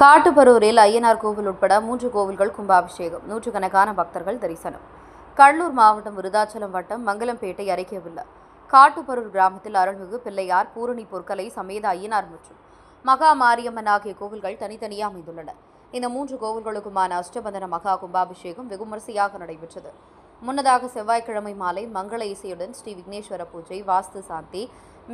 காட்டுப்பரூரில் ஐயனார் கோவில் உட்பட 3 கோவில்கள் கும்பாபிஷேகம். நூற்றுக்கணக்கான பக்தர்கள் தரிசனம். கடலூர் மாவட்டம் விருதாச்சலம் வட்டம் மங்கலம்பேட்டை அருகேயுள்ள காட்டுப்பரூர் கிராமத்தில் அருள்மிகு பிள்ளையார், பூரணி பொற்கலை சமேத ஐயனார் மற்றும் மகா மாரியம்மன் ஆகிய கோவில்கள் தனித்தனியாக அமைந்துள்ளன. இந்த 3 கோவில்களுக்குமான அஷ்டபந்தன மகா கும்பாபிஷேகம் வெகு விமரிசையாக நடைபெற்றது. முன்னதாக செவ்வாய்க்கிழமை மாலை மங்கள இசையுடன் ஸ்ரீ விக்னேஸ்வர பூஜை, வாஸ்து சாந்தி,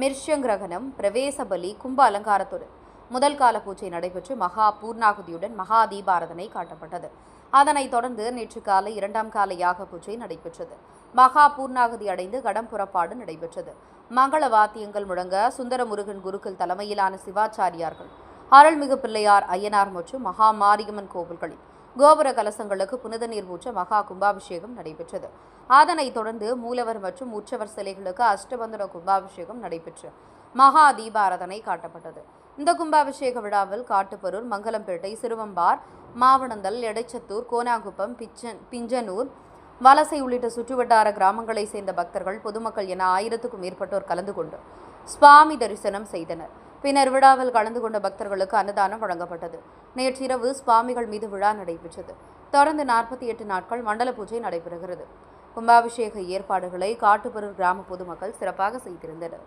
மிர்ஷங்கிரகணம், பிரவேச பலி, கும்ப அலங்காரத்துடன் முதல் கால பூஜை நடைபெற்று மகா பூர்ணாகுதியுடன் மகா தீபாரதனை காட்டப்பட்டது. அதனைத் தொடர்ந்து நேற்று காலை 2ஆம் கால யாக பூஜை நடைபெற்றது. மகா பூர்ணாகுதி அடைந்து கடம் புறப்பாடு நடைபெற்றது. மங்கள வாத்தியங்கள் முழங்க சுந்தரமுருகன் குருக்கள் தலைமையிலான சிவாச்சாரியார்கள் அருள்மிகு பிள்ளையார், ஐயனார் மற்றும் மகா மாரியம்மன் கோவில்களில் கோபுர கலசங்களுக்கு புனித நீர் ஊற்ற மகா கும்பாபிஷேகம் நடைபெற்றது. அதனைத் தொடர்ந்து மூலவர் மற்றும் உற்சவர் சிலைகளுக்கு அஷ்டபந்தன கும்பாபிஷேகம் நடைபெற்று மகா தீபாரதனை காட்டப்பட்டது. இந்த கும்பாபிஷேக விழாவில் காட்டுப்பரூர், மங்கலம்பேட்டை, சிறுவம்பார், மாவனந்தல், எடைச்சத்தூர், கோனாங்குப்பம், பிஞ்சனூர், வலசை உள்ளிட்ட சுற்றுவட்டார கிராமங்களை சேர்ந்த பக்தர்கள், பொதுமக்கள் என 1000க்கும் மேற்பட்டோர் கலந்து கொண்டு சுவாமி தரிசனம் செய்தனர். பின்னர் விழாவில் கலந்து கொண்ட பக்தர்களுக்கு அன்னதானம் வழங்கப்பட்டது. நேற்றிரவு சுவாமிகள் மீது விழா நடைபெற்றது. தொடர்ந்து 48 நாட்கள் மண்டல பூஜை நடைபெறுகிறது. கும்பாபிஷேக ஏற்பாடுகளை காட்டுப்பரூர் கிராம பொதுமக்கள் சிறப்பாக செய்திருந்தனர்.